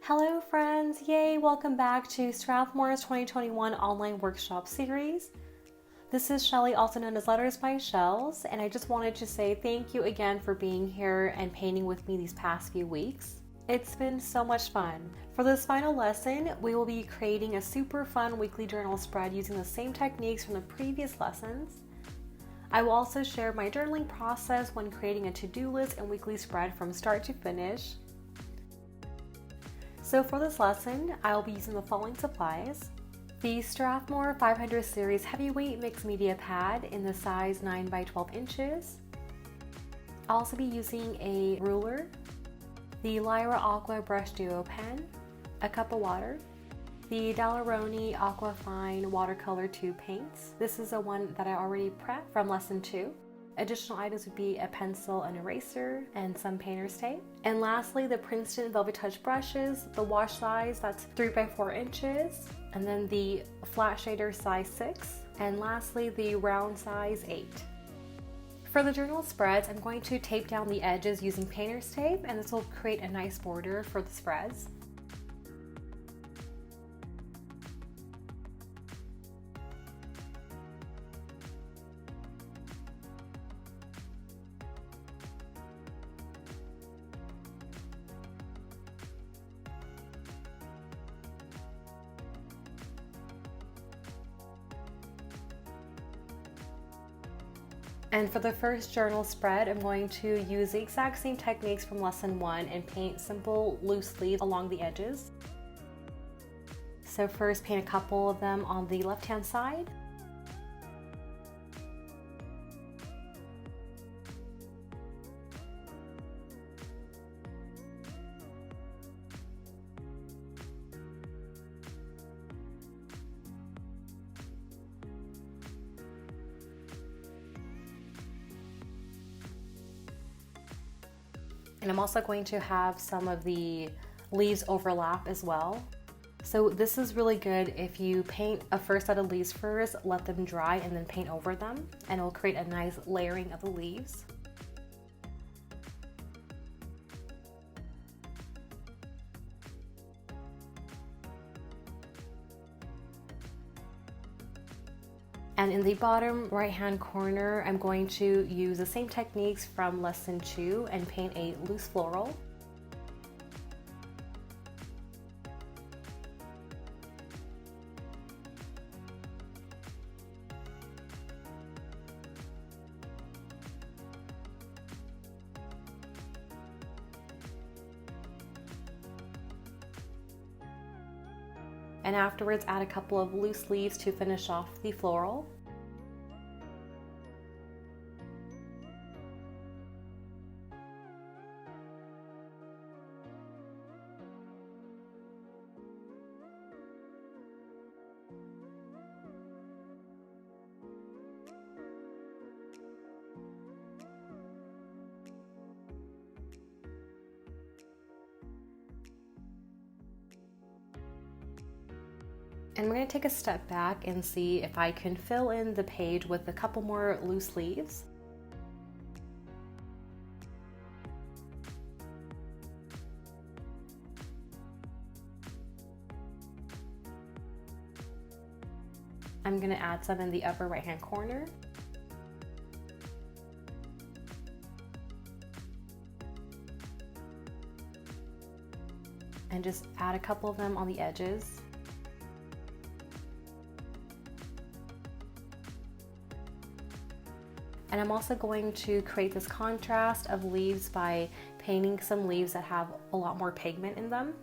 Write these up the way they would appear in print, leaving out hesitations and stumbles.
Hello friends, yay, welcome back to Strathmore's 2021 online workshop series. This is Shelly, also known as Letters by Shells, and I just wanted to say thank you again for being here and painting with me these past few weeks. It's been so much fun. For this final lesson, we will be creating a super fun weekly journal spread using the same techniques from the previous lessons. I will also share my journaling process when creating a to-do list and weekly spread from start to finish. So for this lesson, I will be using the following supplies. The Strathmore 500 series heavyweight mixed media pad in the size 9 by 12 inches. I'll also be using a ruler, the Lyra Aqua brush duo pen, a cup of water, the Daler-Rowney Aquafine watercolor tube paints. This is the one that I already prepped from lesson 2. Additional items would be a pencil, an eraser, and some painter's tape. And lastly, the Princeton Velvet Touch brushes, the wash size, that's 3 by 4 inches, and then the flat shader size 6, and lastly, the round size 8. For the journal spreads, I'm going to tape down the edges using painter's tape, and this will create a nice border for the spreads. And for the first journal spread, I'm going to use the exact same techniques from lesson 1 and paint simple loose leaves along the edges. So first paint a couple of them on the left-hand side. And I'm also going to have some of the leaves overlap as well. So this is really good if you paint a first set of leaves first, let them dry, and then paint over them, and it'll create a nice layering of the leaves. And in the bottom right-hand corner, I'm going to use the same techniques from lesson 2 and paint a loose floral. And afterwards, add a couple of loose leaves to finish off the floral. And we're going to take a step back and see if I can fill in the page with a couple more loose leaves. I'm going to add some in the upper right-hand corner. And just add a couple of them on the edges. And I'm also going to create this contrast of leaves by painting some leaves that have a lot more pigment in them.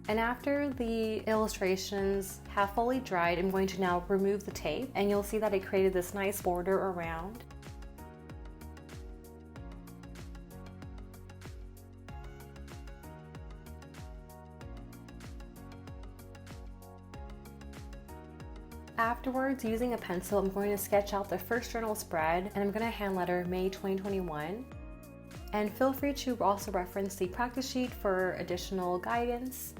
And after the illustrations have fully dried, I'm going to now remove the tape, and you'll see that it created this nice border around. Afterwards, using a pencil, I'm going to sketch out the first journal spread, and I'm going to hand letter May 2021. And feel free to also reference the practice sheet for additional guidance.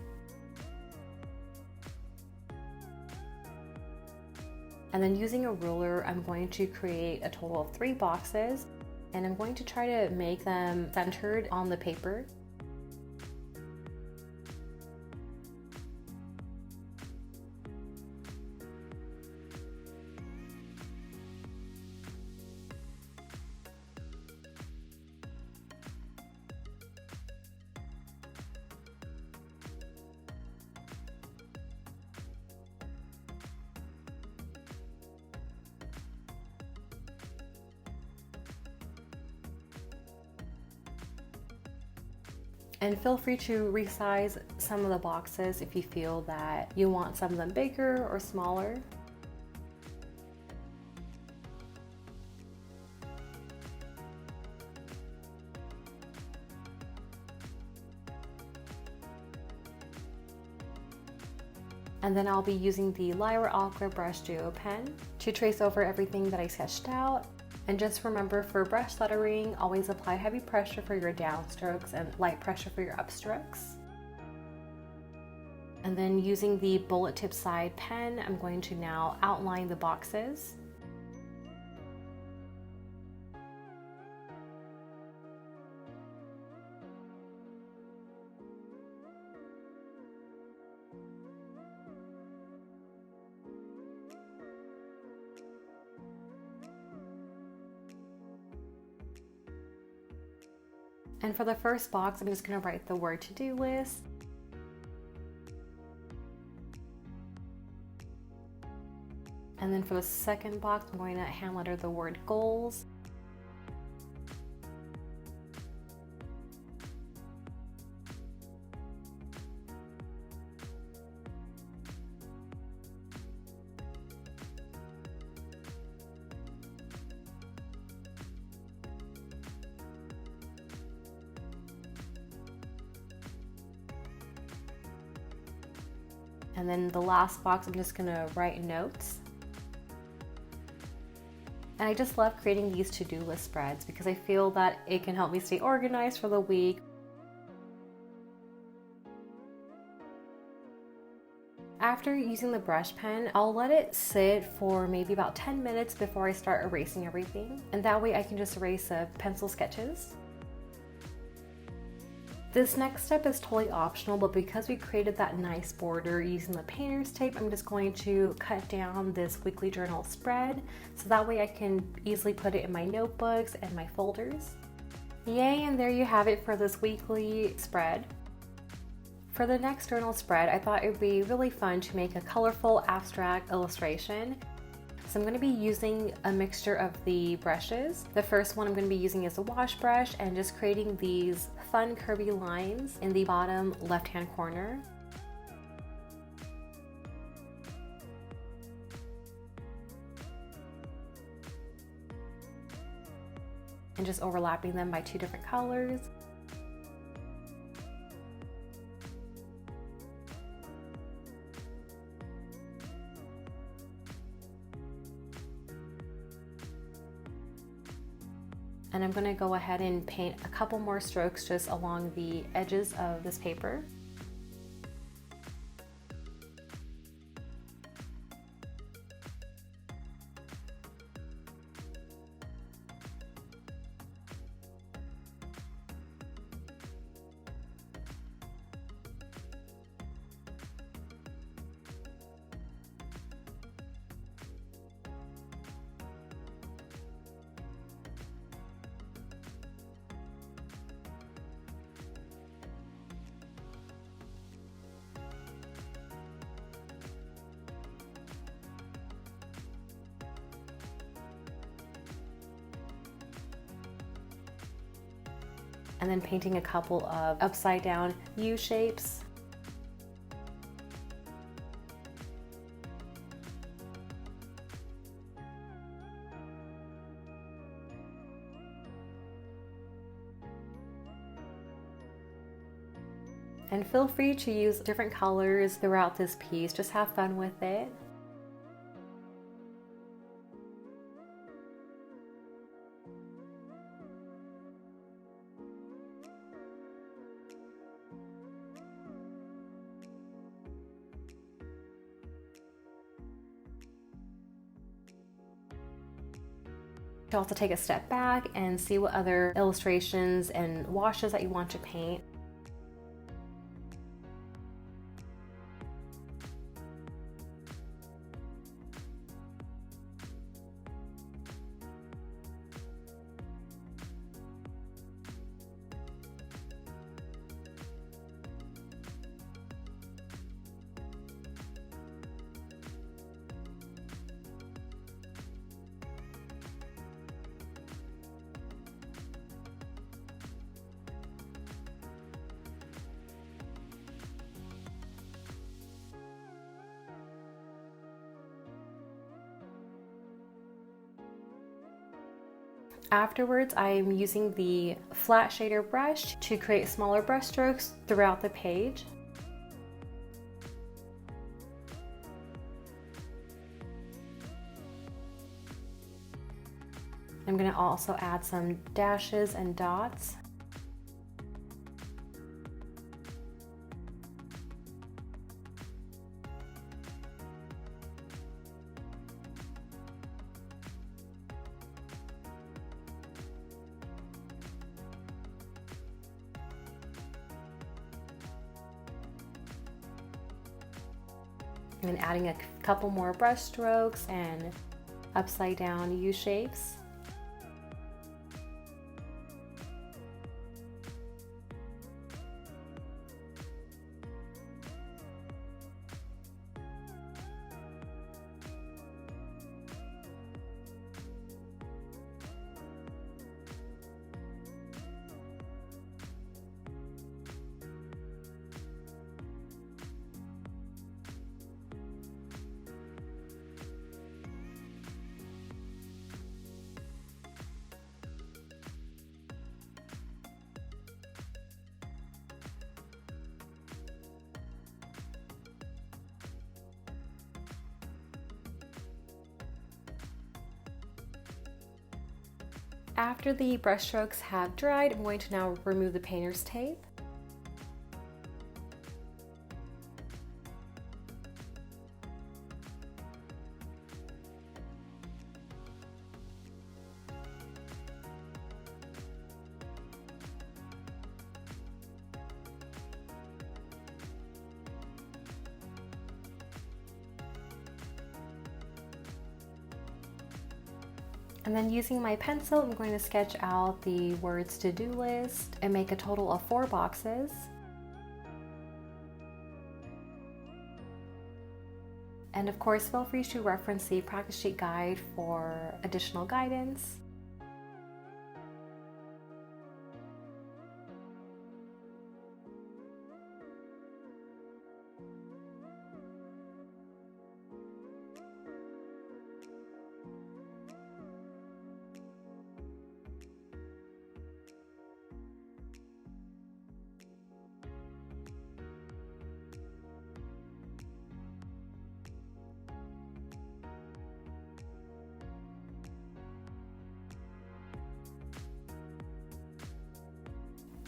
And then using a ruler, I'm going to create a total of 3 boxes, and I'm going to try to make them centered on the paper. And feel free to resize some of the boxes if you feel that you want some of them bigger or smaller. And then I'll be using the Lyra Aqua Brush Duo pen to trace over everything that I sketched out. And just remember, for brush lettering, always apply heavy pressure for your downstrokes and light pressure for your upstrokes. And then using the bullet tip side pen, I'm going to now outline the boxes. And for the first box, I'm just going to write the word to-do list. And then for the second box, I'm going to hand letter the word goals. And then the last box, I'm just gonna write notes. And I just love creating these to-do list spreads because I feel that it can help me stay organized for the week. After using the brush pen, I'll let it sit for maybe about 10 minutes before I start erasing everything. And that way I can just erase pencil sketches. This next step is totally optional, but because we created that nice border using the painter's tape, I'm just going to cut down this weekly journal spread so that way I can easily put it in my notebooks and my folders. Yay, and there you have it for this weekly spread. For the next journal spread, I thought it would be really fun to make a colorful abstract illustration. So I'm going to be using a mixture of the brushes. The first one I'm going to be using is a wash brush and just creating these fun curvy lines in the bottom left-hand corner. And just overlapping them by 2 different colors. And I'm going to go ahead and paint a couple more strokes just along the edges of this paper. And then painting a couple of upside down U shapes. And feel free to use different colors throughout this piece, just have fun with it. To also take a step back and see what other illustrations and washes that you want to paint. Afterwards, I am using the flat shader brush to create smaller brush strokes throughout the page. I'm going to also add some dashes and dots. And then adding a couple more brush strokes and upside down U shapes. After the brush strokes have dried, I'm going to now remove the painter's tape. And then using my pencil, I'm going to sketch out the words to-do list and make a total of 4 boxes. And of course, feel free to reference the practice sheet guide for additional guidance.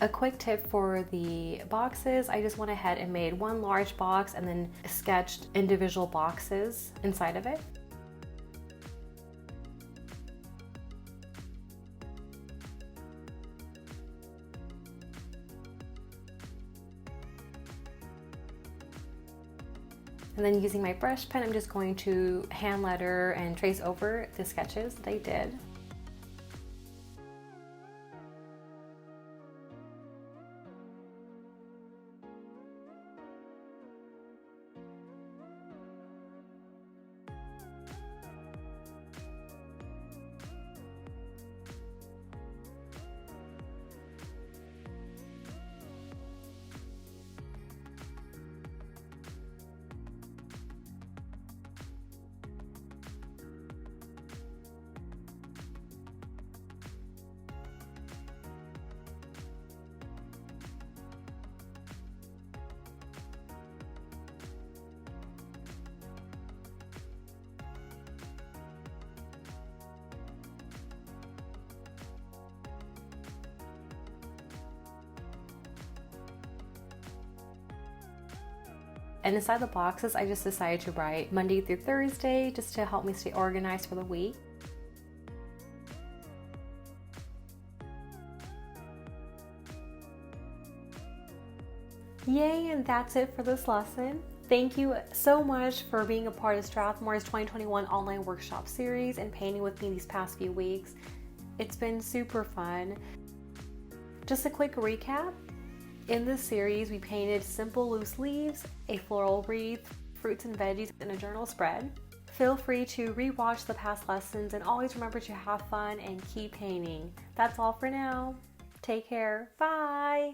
A quick tip for the boxes, I just went ahead and made one large box and then sketched individual boxes inside of it. And then using my brush pen, I'm just going to hand letter and trace over the sketches that I did. And inside the boxes, I just decided to write Monday through Thursday just to help me stay organized for the week. Yay, and that's it for this lesson. Thank you so much for being a part of Strathmore's 2021 online workshop series and painting with me these past few weeks. It's been super fun. Just a quick recap. In this series, we painted simple loose leaves, a floral wreath, fruits and veggies, and a journal spread. Feel free to rewatch the past lessons and always remember to have fun and keep painting. That's all for now. Take care. Bye.